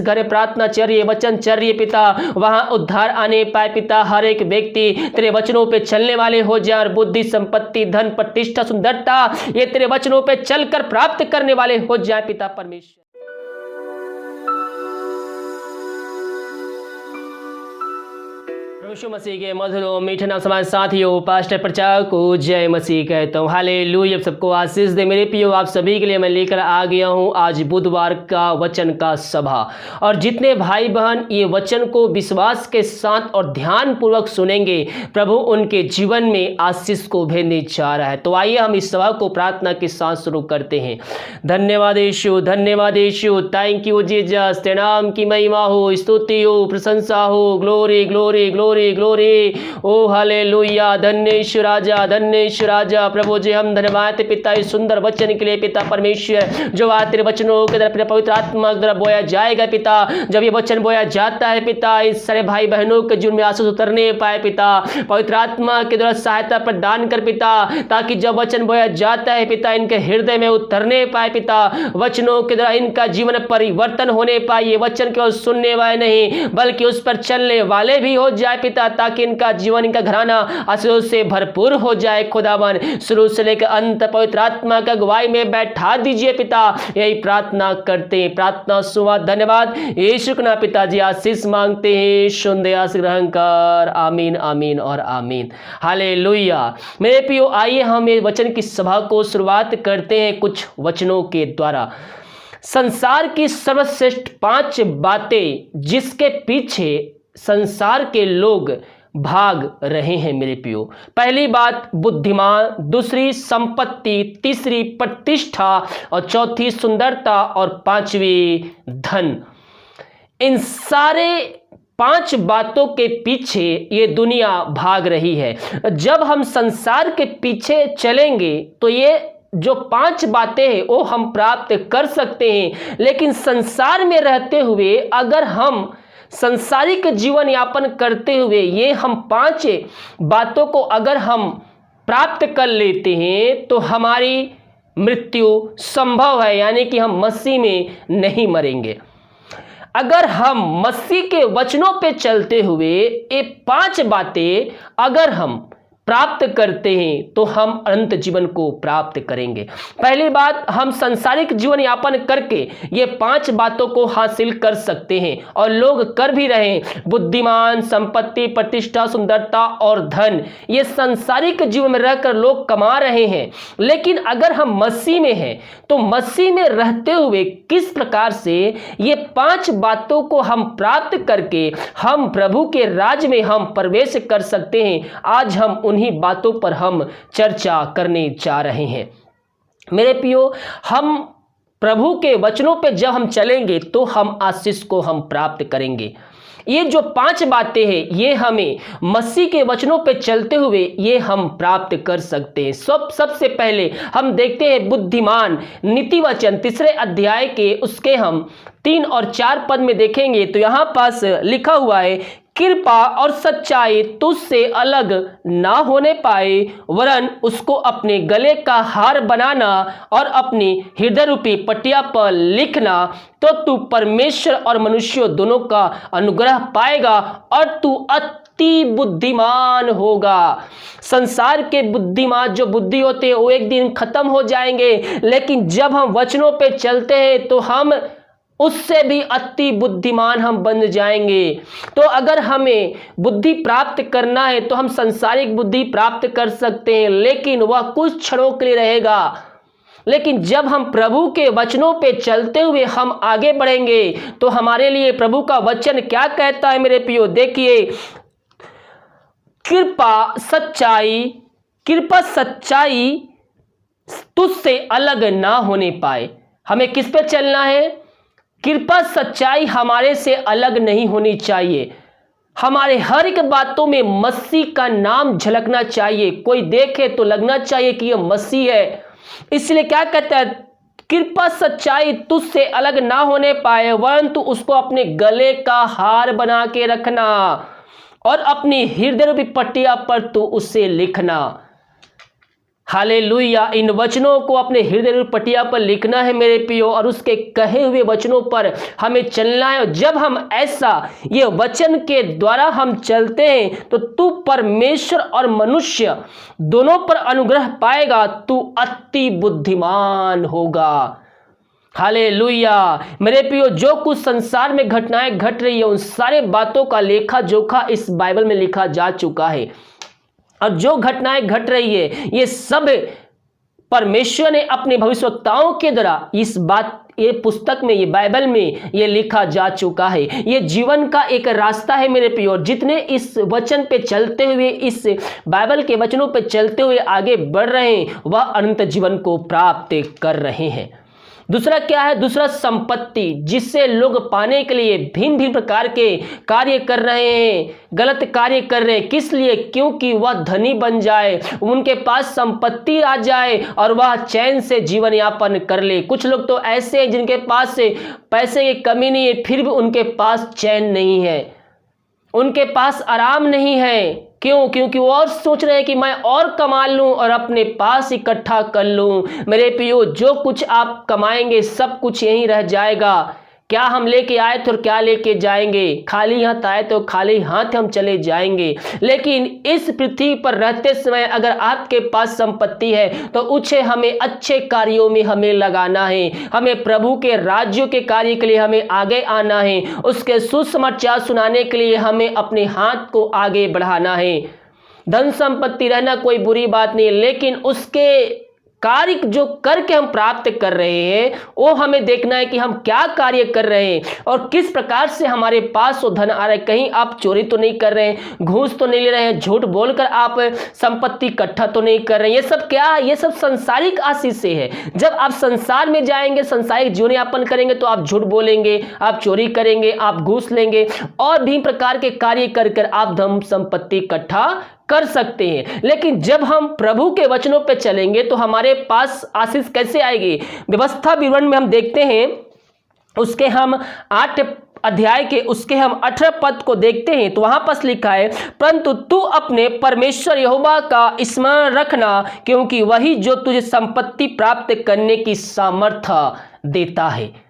घर में प्रार्थना चल रही है, वचन चल रही है पिता, वहां उद्धार आने पाए पिता। हर एक व्यक्ति तेरे वचनों पे चलने वाले हो जाए और बुद्धि, संपत्ति, धन, प्रतिष्ठा, सुंदरता ये तेरे वचनों पे चलकर प्राप्त करने वाले हो जाए पिता परमेश्वर। यीशु मसीह के मधुर मीठे नाम समाज साथियों, पास्टर प्रचारक को जय मसीह कहता हूँ। हालेलुया, सबको आशीष दे मेरे प्रियो। आप सभी के लिए मैं लेकर आ गया हूँ आज बुधवार का वचन का सभा, और जितने भाई बहन ये वचन को विश्वास के साथ और ध्यान पूर्वक सुनेंगे, प्रभु उनके जीवन में आशीष को भेजने जा रहा है। तो आइए हम इस सभा को प्रार्थना के साथ शुरू करते हैं। धन्यवाद यीशु, धन्यवाद यीशु, थैंक यू जीसस। तेरे नाम की महिमा हो, स्तुति हो, प्रशंसा हो, ग्लोरी ग्लोरी ग्लोरी ग्लोरी। ओ हालेलुया, धन्य यीशु राजा, धन्य यीशु राजा। प्रभु जी हम धन्यवाद पिता इस सुंदर वचन के लिए पिता परमेश्वर, जो आज तेरे वचनों के द्वारा पवित्र आत्मा के द्वारा बोया जाएगा पिता। जब ये वचन बोया जाता है पिता, इस सारे भाई बहनों के जीवन में आशीष उतरने पाए पिता। पवित्र आत्मा के द्वारा सहायता प्रदान कर पिता, ताकि जब वचन बोया जाता है पिता इनके हृदय में उतरने पाए पिता। वचनों के द्वारा इनका जीवन परिवर्तन होने पाए। ये वचन केवल सुनने वाले नहीं बल्कि उस पर चलने वाले भी हो जाए पिता, ताकि इनका जीवन, इनका घराना आशीषों से भरपूर हो जाए। खुदावन शुरू से लेकर अंत पवित्र आत्मा का अगुवाई में बैठा दीजिए पिता, यही प्रार्थना करते हैं। प्रार्थना सुना, धन्यवाद यीशु के नाम पिताजी आशीष मांगते हैं, सुन आशीष ग्रहण कर। आमीन आमीन और आमीन। हालेलुया। मेरे प्रियो, आइए हम ये वचन की सभा को शुरुआत करते हैं कुछ वचनों के द्वारा। संसार की सर्वश्रेष्ठ 5 बातें जिसके पीछे संसार के लोग भाग रहे हैं मेरे प्रियो। पहली बात बुद्धिमान, दूसरी संपत्ति, तीसरी प्रतिष्ठा और चौथी सुंदरता और पांचवी धन। इन सारे 5 बातों के पीछे ये दुनिया भाग रही है। जब हम संसार के पीछे चलेंगे तो ये जो 5 बातें हैं वो हम प्राप्त कर सकते हैं, लेकिन संसार में रहते हुए अगर हम संसारिक जीवन यापन करते हुए ये हम 5 बातों को अगर हम प्राप्त कर लेते हैं तो हमारी मृत्यु संभव है, यानी कि हम मसीह में नहीं मरेंगे। अगर हम मसीह के वचनों पे चलते हुए ये 5 बातें अगर हम प्राप्त करते हैं तो हम अनंत जीवन को प्राप्त करेंगे। पहली बात, हम सांसारिक जीवन यापन करके ये 5 बातों को हासिल कर सकते हैं और लोग कर भी रहे हैं। बुद्धिमान, संपत्ति, प्रतिष्ठा, सुंदरता और धन, ये सांसारिक जीवन में रहकर लोग कमा रहे हैं। लेकिन अगर हम मसीह में हैं तो मसीह में रहते हुए किस प्रकार से ये 5 बातों को हम प्राप्त करके हम प्रभु के राज में हम प्रवेश कर सकते हैं, आज हम उन्हीं बातों पर हम चर्चा करने जा रहे हैं। मेरे प्रियो, हम प्रभु के वचनों पे जब हम चलेंगे तो हम आशीष को हम प्राप्त करेंगे। ये जो 5 बातें हैं ये हमें मसीह के वचनों पे चलते हुए ये हम प्राप्त कर सकते हैं। सबसे पहले हम देखते हैं बुद्धिमान, नीति वचन 3 अध्याय के उसके हम 3 और 4 पद में देखेंगे तो यहाँ पास लिखा हुआ है, कृपा और सच्चाई तुझसे अलग ना होने पाए, वरन उसको अपने गले का हार बनाना और अपनी हृदय रूपी पटिया पर लिखना, तो तू परमेश्वर और मनुष्यों दोनों का अनुग्रह पाएगा और तू अति बुद्धिमान होगा। संसार के बुद्धिमान जो बुद्धि होते हैं वो एक दिन खत्म हो जाएंगे, लेकिन जब हम वचनों पे चलते हैं तो हम उससे भी अति बुद्धिमान हम बन जाएंगे। तो अगर हमें बुद्धि प्राप्त करना है तो हम संसारिक बुद्धि प्राप्त कर सकते हैं, लेकिन वह कुछ क्षणों के लिए रहेगा। लेकिन जब हम प्रभु के वचनों पे चलते हुए हम आगे बढ़ेंगे तो हमारे लिए प्रभु का वचन क्या कहता है मेरे प्रियो, देखिए, कृपा सच्चाई तुझसे अलग ना होने पाए। हमें किस पे चलना है? कृपा सच्चाई हमारे से अलग नहीं होनी चाहिए। हमारे हर एक बातों में मसीह का नाम झलकना चाहिए। कोई देखे तो लगना चाहिए कि यह मसीह है। इसलिए क्या कहता है, कृपा सच्चाई तुझसे अलग ना होने पाए, वरन तू उसको अपने गले का हार बना के रखना और अपनी हृदय रूपी पटिया पर तू उसे लिखना। हालेलुया। इन वचनों को अपने हृदय पटिया पर लिखना है मेरे प्रियो, और उसके कहे हुए वचनों पर हमें चलना है। और जब हम ऐसा ये वचन के द्वारा हम चलते हैं तो तू परमेश्वर और मनुष्य दोनों पर अनुग्रह पाएगा, तू अति बुद्धिमान होगा। हालेलुया। मेरे प्रियो, जो कुछ संसार में घटनाएं घट रही है उन सारे बातों का लेखा जोखा इस बाइबल में लिखा जा चुका है। और जो घटनाएं घट रही है ये सब परमेश्वर ने अपने भविष्यवक्ताओं के द्वारा ये पुस्तक में, ये बाइबल में ये लिखा जा चुका है। ये जीवन का एक रास्ता है मेरे प्रियो। जितने इस वचन पे चलते हुए, इस बाइबल के वचनों पे चलते हुए आगे बढ़ रहे हैं वह अनंत जीवन को प्राप्त कर रहे हैं। दूसरा क्या है? दूसरा संपत्ति, जिससे लोग पाने के लिए भिन्न भिन्न प्रकार के कार्य कर रहे हैं, गलत कार्य कर रहे हैं। किस लिए? क्योंकि वह धनी बन जाए, उनके पास संपत्ति आ जाए और वह चैन से जीवन यापन कर ले। कुछ लोग तो ऐसे हैं जिनके पास पैसे की कमी नहीं है, फिर भी उनके पास चैन नहीं है, उनके पास आराम नहीं है। क्यों? क्योंकि वो और सोच रहे हैं कि मैं और कमा लूं और अपने पास इकट्ठा कर लूं। मेरे प्रियो, जो कुछ आप कमाएंगे सब कुछ यहीं रह जाएगा। क्या हम लेके आए थे और क्या लेके जाएंगे? खाली हाथ आए तो खाली हाथ हम चले जाएंगे। लेकिन इस पृथ्वी पर रहते समय अगर आपके पास संपत्ति है तो उसे हमें अच्छे कार्यों में हमें लगाना है। हमें प्रभु के राज्य के कार्य के लिए हमें आगे आना है। उसके सुसमाचार सुनाने के लिए हमें अपने हाथ को आगे बढ़ाना है। धन संपत्ति रहना कोई बुरी बात नहीं है, लेकिन उसके कार्य जो करके हम प्राप्त कर रहे हैं वो हमें देखना है कि हम क्या कार्य कर रहे हैं और किस प्रकार से हमारे पास वो धन आ रहा है। कहीं आप चोरी तो नहीं कर रहे हैं, घूस तो नहीं ले रहे हैं, झूठ बोलकर आप संपत्ति इकट्ठा तो नहीं कर रहे हैं। ये सब क्या है? ये सब संसारिक आशीष से है। जब आप संसार में जाएंगे, संसारिक जीवन यापन करेंगे तो आप झूठ बोलेंगे, आप चोरी करेंगे, आप घूस लेंगे और भी प्रकार के कार्य कर कर आप धन संपत्ति इकट्ठा कर सकते हैं। लेकिन जब हम प्रभु के वचनों पे चलेंगे तो हमारे पास आशीष कैसे आएगी? व्यवस्था विवरण में हम देखते हैं, उसके हम 8 अध्याय के उसके हम 18 पद को देखते हैं तो वहां पर लिखा है, परंतु तू अपने परमेश्वर यहोवा का स्मरण रखना, क्योंकि वही जो तुझे संपत्ति प्राप्त करने की सामर्थ्य देता है।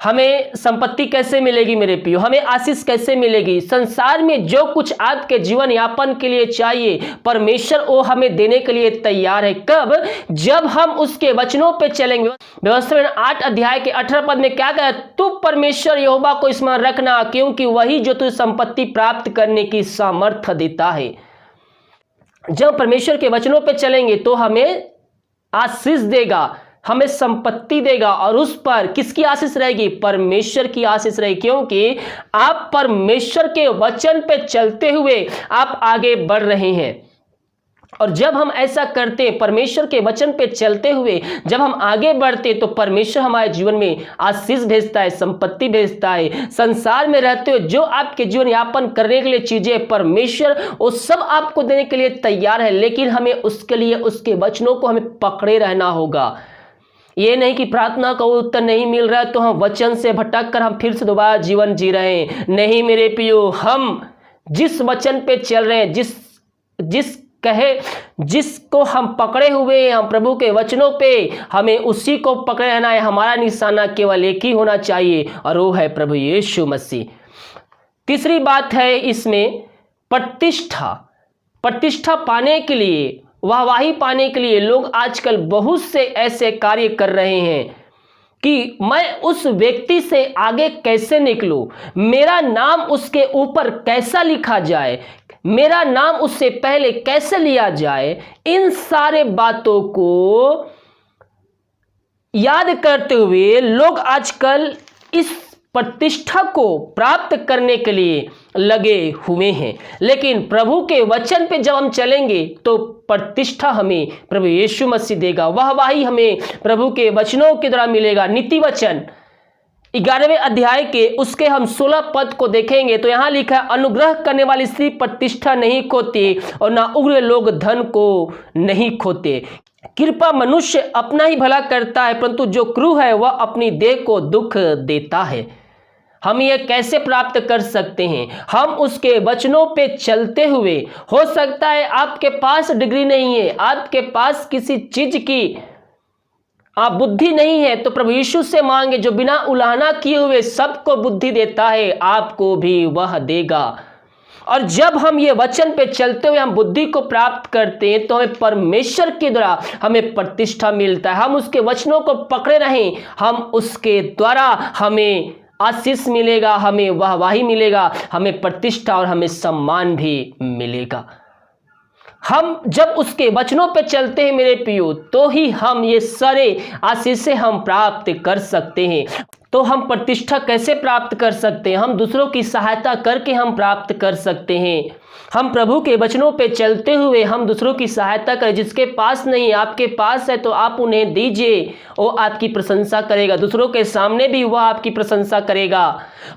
हमें संपत्ति कैसे मिलेगी मेरे प्रियो? हमें आशीष कैसे मिलेगी? संसार में जो कुछ आपके जीवन यापन के लिए चाहिए परमेश्वर वो हमें देने के लिए तैयार है। कब? जब हम उसके वचनों पे चलेंगे। व्यवस्था 8 अध्याय के 18 पद में क्या कहा? तू परमेश्वर यहोवा को स्मरण रखना, क्योंकि वही जो तुझे संपत्ति प्राप्त करने की सामर्थ्य देता है। जब परमेश्वर के वचनों पे चलेंगे तो हमें आशीष देगा, हमें संपत्ति देगा। और उस पर किसकी आशीष रहेगी? परमेश्वर की आशीष रहेगी, क्योंकि आप परमेश्वर के वचन पे चलते हुए आप आगे बढ़ रहे हैं। और जब हम ऐसा करते हैं, परमेश्वर के वचन पे चलते हुए जब हम आगे बढ़ते तो परमेश्वर हमारे जीवन में आशीष भेजता है, संपत्ति भेजता है। संसार में रहते हुए जो आपके जीवन यापन करने के लिए चीजें परमेश्वर वो सब आपको देने के लिए तैयार है, लेकिन हमें उसके लिए उसके वचनों को हमें पकड़े रहना होगा। ये नहीं कि प्रार्थना का उत्तर नहीं मिल रहा है तो हम वचन से भटक कर हम फिर से दोबारा जीवन जी रहे हैं। नहीं मेरे प्रियो, हम जिस वचन पे चल रहे हैं, जिसको हम पकड़े हुए हैं, हम प्रभु के वचनों पे हमें उसी को पकड़े रहना है। हमारा निशाना केवल एक ही होना चाहिए और वो है प्रभु यीशु मसीह। तीसरी बात है इसमें प्रतिष्ठा पाने के लिए, वाहवाही पाने के लिए लोग आजकल बहुत से ऐसे कार्य कर रहे हैं कि मैं उस व्यक्ति से आगे कैसे निकलूं, मेरा नाम उसके ऊपर कैसा लिखा जाए, मेरा नाम उससे पहले कैसे लिया जाए। इन सारे बातों को याद करते हुए लोग आजकल इस प्रतिष्ठा को प्राप्त करने के लिए लगे हुए हैं। लेकिन प्रभु के वचन पे जब हम चलेंगे तो प्रतिष्ठा हमें प्रभु यीशु मसीह देगा, वाहवाही हमें प्रभु के वचनों के द्वारा मिलेगा। नीति वचन 11वें अध्याय के उसके हम 16 पद को देखेंगे तो यहाँ लिखा है, अनुग्रह करने वाली स्त्री प्रतिष्ठा नहीं खोती और ना उग्र लोग धन को नहीं खोते। कृपा मनुष्य अपना ही भला करता है, परंतु जो क्रूर है वह अपनी देह को दुख देता है। हम ये कैसे प्राप्त कर सकते हैं? हम उसके वचनों पे चलते हुए। हो सकता है आपके पास डिग्री नहीं है, आपके पास किसी चीज की आप बुद्धि नहीं है, तो प्रभु यीशु से मांगे, जो बिना उलाहना किए हुए सबको बुद्धि देता है, आपको भी वह देगा। और जब हम ये वचन पे चलते हुए हम बुद्धि को प्राप्त करते हैं, तो हमें परमेश्वर के द्वारा हमें प्रतिष्ठा मिलता है। हम उसके वचनों को पकड़े रहें, हम उसके द्वारा हमें आशीष मिलेगा, हमें वाहवाही मिलेगा, हमें प्रतिष्ठा और हमें सम्मान भी मिलेगा। हम जब उसके वचनों पे चलते हैं मेरे प्रियो, तो ही हम ये सारे आशीषें हम प्राप्त कर सकते हैं। तो हम प्रतिष्ठा कैसे प्राप्त कर सकते हैं? हम दूसरों की सहायता करके हम प्राप्त कर सकते हैं। हम प्रभु के वचनों पे चलते हुए हम दूसरों की सहायता करें। जिसके पास नहीं, आपके पास है तो आप उन्हें दीजिए, वो आपकी प्रशंसा करेगा, दूसरों के सामने भी वह आपकी प्रशंसा करेगा।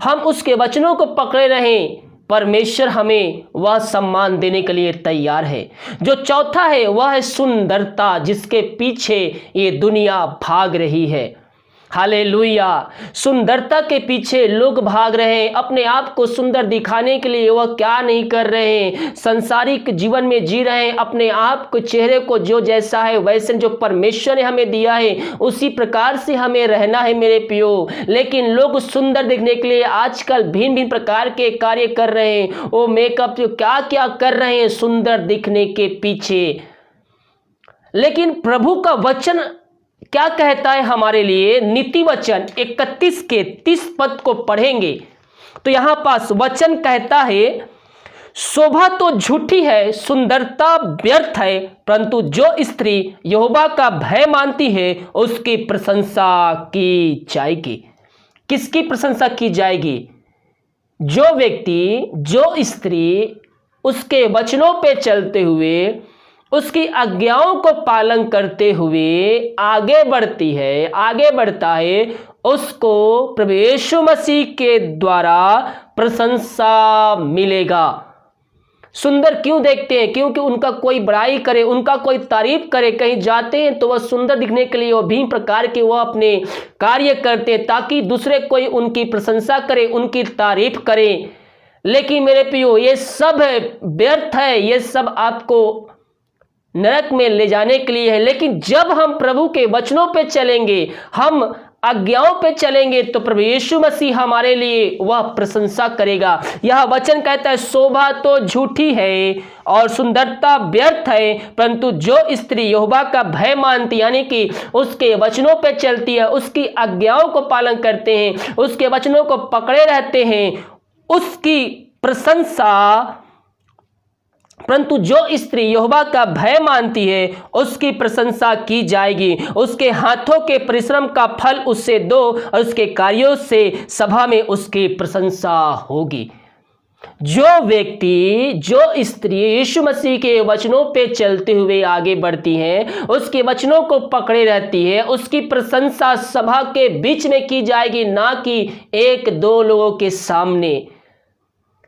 हम उसके वचनों को पकड़े रहें, परमेश्वर हमें वह सम्मान देने के लिए तैयार है। जो चौथा है वह है सुंदरता, जिसके पीछे ये दुनिया भाग रही है। हालेलुया। सुंदरता के पीछे लोग भाग रहे हैं, अपने आप को सुंदर दिखाने के लिए। वह क्या नहीं कर रहे हैं, संसारिक जीवन में जी रहे हैं, अपने आप को, चेहरे को जो जैसा है वैसे जो परमेश्वर ने हमें दिया है उसी प्रकार से हमें रहना है मेरे प्रियो। लेकिन लोग सुंदर दिखने के लिए आजकल भिन्न भिन्न प्रकार के कार्य कर रहे हैं। वो मेकअप क्या क्या कर रहे हैं सुंदर दिखने के पीछे। लेकिन प्रभु का वचन क्या कहता है हमारे लिए? नीति वचन 31 के 30 पद को पढ़ेंगे तो यहां पास वचन कहता है, शोभा तो झूठी है, सुंदरता व्यर्थ है, परंतु जो स्त्री यहोवा का भय मानती है उसकी प्रशंसा की जाएगी। किसकी प्रशंसा की जाएगी? जो व्यक्ति, जो स्त्री उसके वचनों पे चलते हुए, उसकी आज्ञाओं को पालन करते हुए आगे बढ़ती है, आगे बढ़ता है, उसको प्रभु यीशु मसीह के द्वारा प्रशंसा मिलेगा। सुंदर क्यों देखते हैं? क्योंकि उनका कोई बड़ाई करे, उनका कोई तारीफ करे। कहीं जाते हैं तो वह सुंदर दिखने के लिए वह भिन्न प्रकार के वह अपने कार्य करते हैं ताकि दूसरे कोई उनकी प्रशंसा करे, उनकी तारीफ करे। लेकिन मेरे प्रियो, ये सब व्यर्थ है, ये सब आपको नरक में ले जाने के लिए है। लेकिन जब हम प्रभु के वचनों पे चलेंगे, हम आज्ञाओं पे चलेंगे, तो प्रभु यीशु मसीह हमारे लिए वह प्रशंसा करेगा। यह वचन कहता है, शोभा तो झूठी है और सुंदरता व्यर्थ है, परंतु जो स्त्री यहोवा का भय मानती, यानी कि उसके वचनों पे चलती है, उसकी आज्ञाओं को पालन करते हैं, उसके वचनों को पकड़े रहते हैं, उसकी प्रशंसा, परंतु जो स्त्री यहोवा का भय मानती है उसकी प्रशंसा की जाएगी। उसके हाथों के परिश्रम का फल उससे दो और उसके कार्यों से सभा में उसकी प्रशंसा होगी। जो व्यक्ति, जो स्त्री यीशु मसीह के वचनों पे चलते हुए आगे बढ़ती हैं, उसके वचनों को पकड़े रहती है, उसकी प्रशंसा सभा के बीच में की जाएगी, ना कि एक दो लोगों के सामने।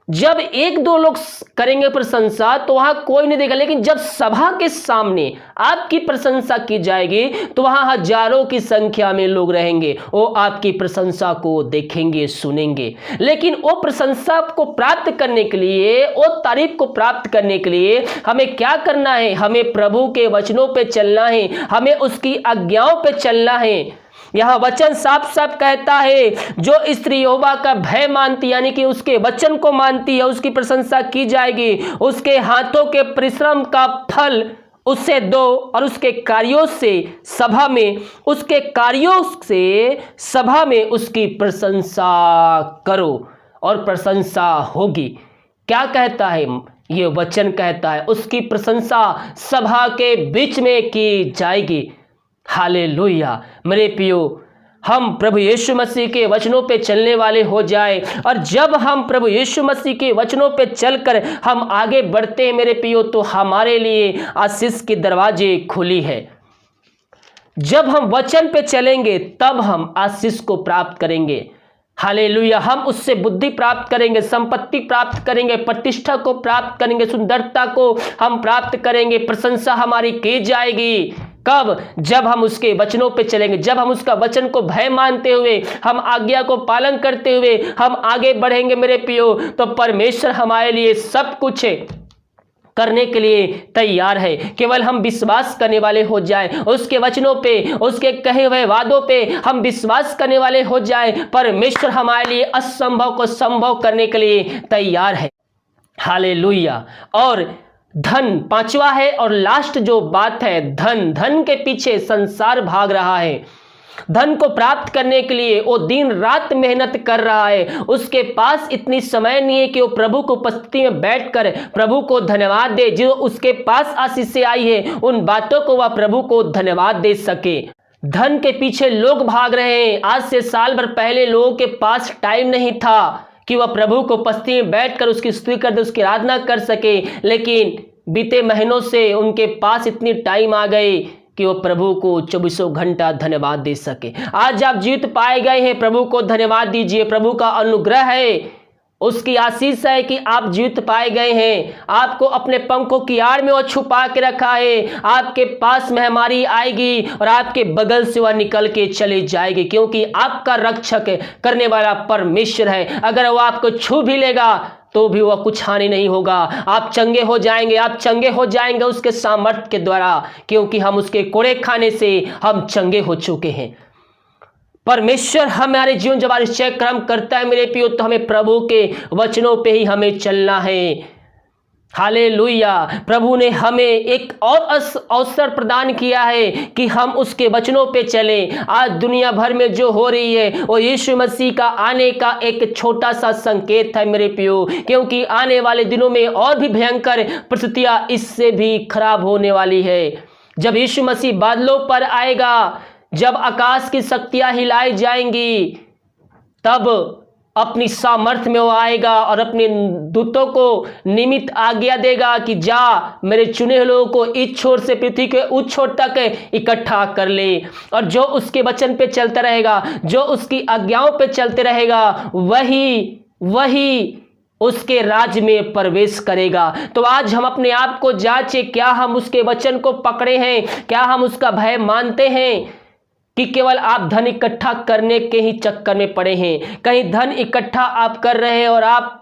जब एक दो लोग करेंगे प्रशंसा तो वहां कोई नहीं देगा, लेकिन जब सभा के सामने आपकी प्रशंसा की जाएगी तो वहां हजारों की संख्या में लोग रहेंगे, वो आपकी प्रशंसा को देखेंगे, सुनेंगे। लेकिन वो प्रशंसा को प्राप्त करने के लिए, वो तारीफ को प्राप्त करने के लिए हमें क्या करना है? हमें प्रभु के वचनों पे चलना है, हमें उसकी आज्ञाओं पे चलना है। यह वचन साफ साफ कहता है, जो स्त्री यहोवा का भय मानती, यानी कि उसके वचन को मानती है, उसकी प्रशंसा की जाएगी। उसके हाथों के परिश्रम का फल उससे दो और उसके कार्यों से सभा में, उसके कार्यों से सभा में उसकी प्रशंसा करो और प्रशंसा होगी। क्या कहता है ये वचन? कहता है उसकी प्रशंसा सभा के बीच में की जाएगी। हालेलुया। मेरे प्रियो, हम प्रभु यीशु मसीह के वचनों पे चलने वाले हो जाए, और जब हम प्रभु यीशु मसीह के वचनों पे चलकर हम आगे बढ़ते हैं मेरे प्रियो, तो हमारे लिए आशीष के दरवाजे खुली है। जब हम वचन पे चलेंगे तब हम आशीष को प्राप्त करेंगे। हालेलुया। हम उससे बुद्धि प्राप्त करेंगे, संपत्ति प्राप्त करेंगे, प्रतिष्ठा को प्राप्त करेंगे, सुंदरता को हम प्राप्त करेंगे, प्रशंसा हमारी की जाएगी। कब? जब हम उसके वचनों पे चलेंगे, जब हम उसका वचन को भय मानते हुए, हम आज्ञा को पालन करते हुए हम आगे बढ़ेंगे मेरे प्रियो, तो परमेश्वर हमारे लिए सब कुछ करने के लिए तैयार है। केवल हम विश्वास करने वाले हो जाए, उसके वचनों पे, उसके कहे हुए वादों पे हम विश्वास करने वाले हो जाए, परमेश्वर हमारे लिए असंभव को संभव करने के लिए तैयार है। हालेलुया। और धन पांचवा है और लास्ट जो बात है, धन। धन के पीछे संसार भाग रहा है। धन को प्राप्त करने के लिए वो दिन रात मेहनत कर रहा है। उसके पास इतनी समय नहीं है कि वो प्रभु को उपस्थिति में बैठकर प्रभु को धन्यवाद दे। जो उसके पास आशीषें आई है, उन बातों को वह प्रभु को धन्यवाद दे सके। धन के पीछे लोग भाग रहे हैं। आज से साल भर पहले लोगों के पास टाइम नहीं था कि वह प्रभु को उपस्थिति में बैठकर उसकी स्तुति कर दे, उसकी आराधना कर सके, लेकिन बीते महीनों से उनके पास इतनी टाइम आ गई कि वो प्रभु को 24 घंटा धन्यवाद दे सके। आज आप जीवित पाए गए हैं, प्रभु को धन्यवाद दीजिए। प्रभु का अनुग्रह है, उसकी आशीष है कि आप जीवित पाए गए हैं। आपको अपने पंखों की आड़ में वो छुपा के रखा है। आपके पास महामारी आएगी और आपके बगल से वह निकल के चली जाएगी, क्योंकि आपका रक्षक करने वाला परमेश्वर है। अगर वो आपको छू भी लेगा तो भी वह कुछ हानि नहीं होगा। आप चंगे हो जाएंगे, आप चंगे हो जाएंगे उसके सामर्थ्य के द्वारा, क्योंकि हम उसके कोड़े खाने से हम चंगे हो चुके हैं। परमेश्वर हमारे जीवन जब निश्चय कर्म करता है मेरे प्रियो, तो हमें प्रभु के वचनों पे ही हमें चलना है। हालेलुया। प्रभु ने हमें एक और अवसर प्रदान किया है कि हम उसके वचनों पे चलें। आज दुनिया भर में जो हो रही है वो यीशु मसीह का आने का एक छोटा सा संकेत है मेरे प्रियो, क्योंकि आने वाले दिनों में और भी भयंकर परिस्थितियां इससे भी खराब होने वाली है। जब यीशु मसीह बादलों पर आएगा, जब आकाश की शक्तियां हिलाई जाएंगी, तब अपनी सामर्थ्य में वो आएगा और अपने दूतों को निमित्त आज्ञा देगा कि जा मेरे चुने हुए लोगों को इस छोर से पृथ्वी के उस छोर तक इकट्ठा कर ले। और जो उसके वचन पे चलता रहेगा, जो उसकी आज्ञाओं पे चलते रहेगा, वही उसके राज्य में प्रवेश करेगा। तो आज हम अपने आप को जांचे, क्या हम उसके वचन को पकड़े हैं? क्या हम उसका भय मानते हैं कि केवल आप धन इकट्ठा करने के ही चक्कर में पड़े हैं? कहीं धन इकट्ठा आप कर रहे हैं और आप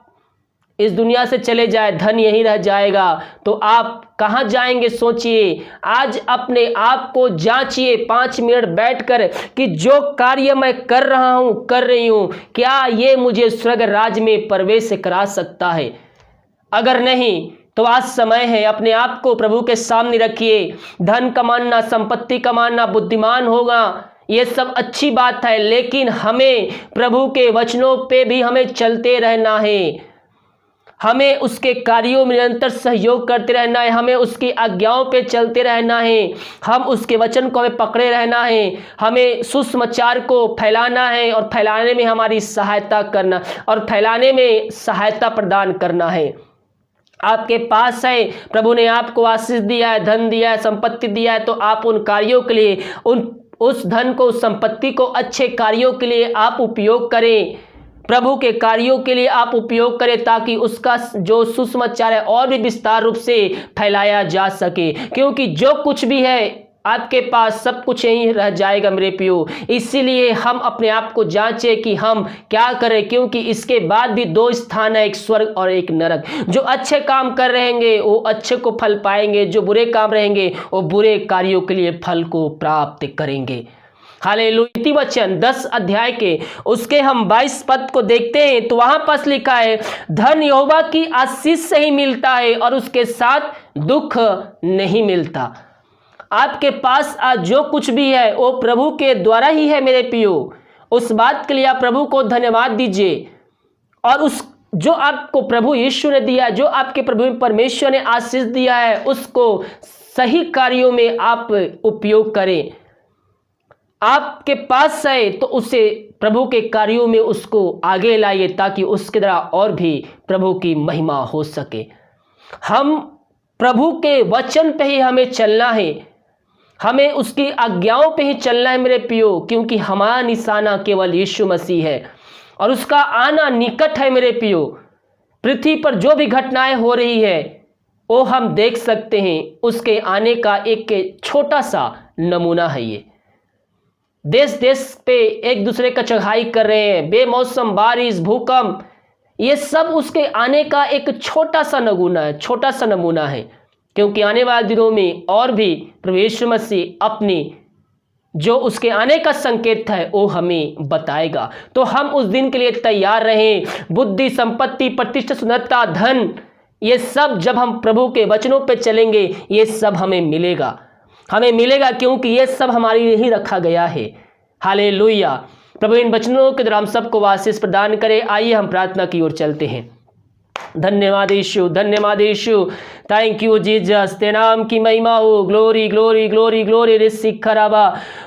इस दुनिया से चले जाए, धन यहीं रह जाएगा, तो आप कहां जाएंगे? सोचिए। आज अपने आप को जांचिए 5 मिनट बैठकर कि जो कार्य मैं कर रहा हूं, कर रही हूं, क्या ये मुझे स्वर्ग राज्य में प्रवेश करा सकता है? अगर नहीं तो आज समय है, अपने आप को प्रभु के सामने रखिए। धन कमाना, संपत्ति कमाना, बुद्धिमान होगा, ये सब अच्छी बात है, लेकिन हमें प्रभु के वचनों पे भी हमें चलते रहना है। हमें उसके कार्यों में निरंतर सहयोग करते रहना है। हमें उसकी आज्ञाओं पे चलते रहना है। हम उसके वचन को हमें पकड़े रहना है। हमें सुसमाचार को फैलाना है और फैलाने में हमारी सहायता करना और फैलाने में सहायता प्रदान करना है। आपके पास है, प्रभु ने आपको आशीष दिया है, धन दिया है, संपत्ति दिया है, तो आप उन कार्यों के लिए, उस धन को, उस संपत्ति को अच्छे कार्यों के लिए आप उपयोग करें। प्रभु के कार्यों के लिए आप उपयोग करें, ताकि उसका जो सुसमाचार है और भी विस्तार रूप से फैलाया जा सके। क्योंकि जो कुछ भी है आपके पास, सब कुछ यहीं रह जाएगा मेरे प्रियो। इसीलिए हम अपने आप को जांचें कि हम क्या करें, क्योंकि इसके बाद भी 2 स्थान है, एक स्वर्ग और एक नरक। जो अच्छे काम कर रहेंगे वो अच्छे को फल पाएंगे, जो बुरे काम रहेंगे वो बुरे कार्यों के लिए फल को प्राप्त करेंगे। हालेलुया। वचन 10 अध्याय के उसके हम 22 पद को देखते हैं, तो वहां पर लिखा है, धन यहोवा की आशीष से ही मिलता है और उसके साथ दुख नहीं मिलता। आपके पास आज जो कुछ भी है वो प्रभु के द्वारा ही है मेरे प्रियो। उस बात के लिए आप प्रभु को धन्यवाद दीजिए। और उस जो आपको प्रभु यीशु ने दिया, जो आपके प्रभु परमेश्वर ने आशीष दिया है, उसको सही कार्यों में आप उपयोग करें। आपके पास है तो उसे प्रभु के कार्यों में उसको आगे लाइए, ताकि उसके द्वारा और भी प्रभु की महिमा हो सके। हम प्रभु के वचन पे ही हमें चलना है, हमें उसकी आज्ञाओं पे ही चलना है मेरे प्रियो, क्योंकि हमारा निशाना केवल यीशु मसीह है और उसका आना निकट है मेरे प्रियो। पृथ्वी पर जो भी घटनाएं हो रही है, वो हम देख सकते हैं। उसके आने का एक छोटा सा नमूना है ये। देश देश पे एक दूसरे का चढ़ाई कर रहे हैं, बेमौसम बारिश, भूकंप, ये सब उसके आने का एक छोटा सा नमूना है। क्योंकि आने वाले दिनों में और भी प्रभु यीशु मसीह अपनी जो उसके आने का संकेत है वो हमें बताएगा। तो हम उस दिन के लिए तैयार रहें। बुद्धि, संपत्ति, प्रतिष्ठा, सुंदरता, धन, ये सब जब हम प्रभु के वचनों पे चलेंगे ये सब हमें मिलेगा क्योंकि ये सब हमारे लिए ही रखा गया है। हालेलुया। प्रभु इन वचनों के द्वारा हम सबको आशीष प्रदान करे। आइए हम प्रार्थना की ओर चलते हैं। धन्यवाद यीशु, धन्यवाद यीशु। Thank you Jesus. तेरे नाम की महिमा हो। Glory glory glory glory. रिसिखराबा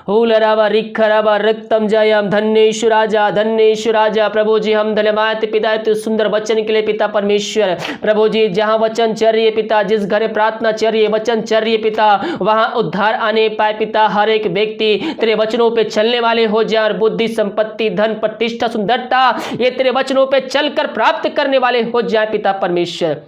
हुलराबा रिखराबा रक्तम जयम। धन्य यीशु राजा, धन्य यीशु राजा। प्रभु जी हम धन्यवाद पिता तो सुंदर वचन के लिए पिता परमेश्वर। प्रभु जी जहाँ वचन चल रही है पिता, जिस घर प्रार्थना चल रही है, वचन चल रही है पिता, वहाँ उद्धार आने पाए पिता। हर एक व्यक्ति तेरे वचनों पे चलने वाले हो जाए और बुद्धि, संपत्ति, धन, प्रतिष्ठा, सुंदरता ये तेरे वचनों पे चलकर प्राप्त करने वाले हो जाए पिता परमेश्वर।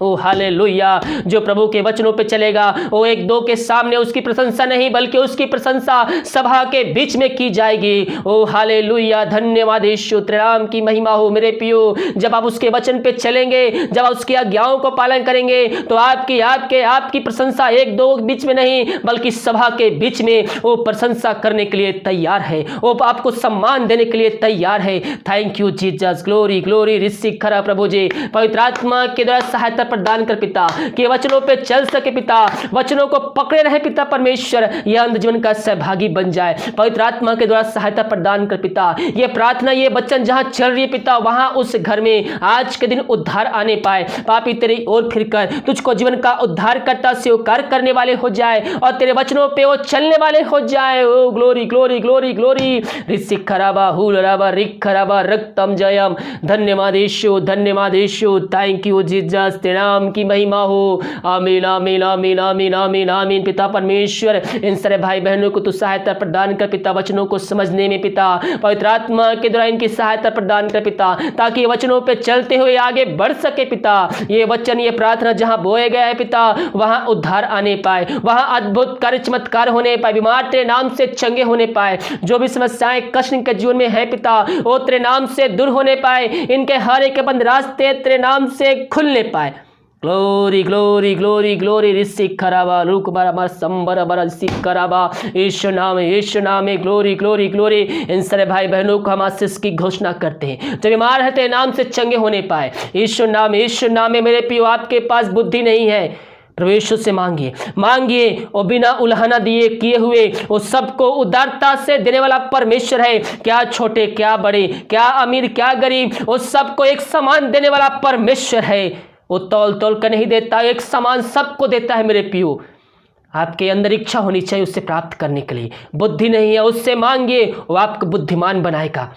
ओ हालेलुया। जो प्रभु के वचनों पे चलेगा वो एक दो के सामने उसकी प्रशंसा नहीं बल्कि उसकी प्रशंसा सभा के बीच में की जाएगी। ओ हालेलुया। धन्यवाद यीशु। तेरे नाम की महिमा हो। मेरे पियो जब आप उसके वचन पे चलेंगे, जब आप उसकी आज्ञाओं को पालन करेंगे तो आपकी प्रशंसा एक दो बीच में नहीं बल्कि सभा के बीच में वो प्रशंसा करने के लिए तैयार है। वो आपको सम्मान देने के लिए तैयार है। Thank you Jesus. Glory glory. Receive करा प्रभु जी। पवित्र आत्मा के द्वारा सहायता प्रदान कर पिता कि वचनों पे चल सके पिता, वचनों को पकड़े रहे पिता परमेश्वर, यह अंध जीवन का सहभागी बन जाए। पवित्र आत्मा के द्वारा सहायता प्रदान कर पिता। ये प्रार्थना, ये वचन जहां चल रही है पिता, वहां उस घर में आज के दिन उद्धार आने पाए। पापी तेरी ओर फिरकर तुझको जीवन का उद्धार करता स्वीकार करने वाले हो जाए और तेरे वचनों पे वो चलने वाले हो जाए। ओ ग्लोरी ग्लोरी ग्लोरी ग्लोरी। रिसिक खराबा हुलराबा रिक खराबा रक्तम जयम। धन्यवाद यीशु, धन्यवाद यीशु। Thank you Jesus. नाम की महिमा हो। आमीन आमीन आमीन आमीन आमीन आमीन। पिता परमेश्वर इन सारे भाई बहनों को तू सहायता प्रदान कर पिता, वचनों को समझने में पिता। पवित्र आत्मा के द्वारा इनकी सहायता प्रदान कर पिता, ताकि वचनों पे चलते हुए आगे बढ़ सके पिता। ये वचन, ये प्रार्थना जहां बोए गया है पिता, वहां उद्धार आने पाए, वहां अद्भुत कार्य चमत्कार होने पाए, बीमार तेरे नाम से चंगे होने पाए। जो भी समस्याएं कष्ट इनके जीवन में है पिता, वो तेरे नाम से दूर होने पाए। इनके हर एक बंद रास्ते तेरे नाम से खुलने पाए। Glory glory glory glory. रिसिक खराबा रुक बराबर संबर बरा रिसिक कराबा। यीशु नाम में ग्लोरी ग्लोरी ग्लोरी। इन सारे भाई बहनों को हम आशीष की घोषणा करते हैं। जो बीमार है तेरे नाम से चंगे होने पाए। यीशु नाम में। मेरे पियो आपके पास बुद्धि नहीं है, प्रभु यीशु से मांगिए और बिना उल्हाना दिए किए हुए वो सबको उदारता से देने वाला परमेश्वर है। क्या छोटे क्या बड़े, क्या अमीर क्या गरीब, वो सबको एक समान देने वाला परमेश्वर है। वो तौल कर नहीं देता, एक समान सबको देता है। मेरे पियो आपके अंदर इच्छा होनी चाहिए उससे प्राप्त करने के लिए। बुद्धि नहीं है, उससे मांगिए, वो आपको बुद्धिमान बनाएगा।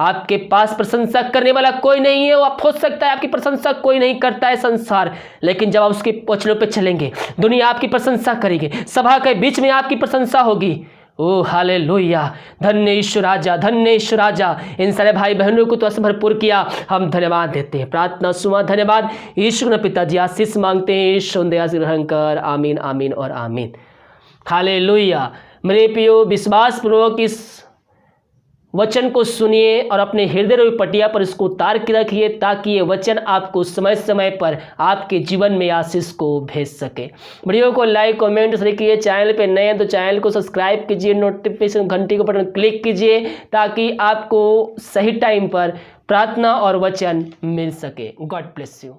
आपके पास प्रशंसा करने वाला कोई नहीं है। वो आप हो सकता है आपकी प्रशंसा कोई नहीं करता है संसार, लेकिन जब आप उसके वचनों पे चलेंगे दुनिया आपकी प्रशंसा करेगी, सभा के बीच में आपकी प्रशंसा होगी। ओ हालेलुया। धन्य यीशु राजा, धन्य यीशु राजा। इन सारे भाई बहनों को तो असं भरपूर किया, हम धन्यवाद देते हैं। प्रार्थना सुना धन्यवाद यीशु ने पिताजी आशीष मांगते हैं। यीशु दया से ग्रहण कर। आमीन आमीन और आमीन। हालेलुया। मेरे प्रियो विश्वास पूर्वक इस वचन को सुनिए और अपने हृदय रूपी पटिया पर इसको उतार के रखिए, ताकि ये वचन आपको समय समय पर आपके जीवन में आशीष को भेज सके। वीडियो को लाइक कमेंट शेयर कीजिए। चैनल पे नए हैं तो चैनल को सब्सक्राइब कीजिए, नोटिफिकेशन घंटी को बटन क्लिक कीजिए, ताकि आपको सही टाइम पर प्रार्थना और वचन मिल सके। God bless you.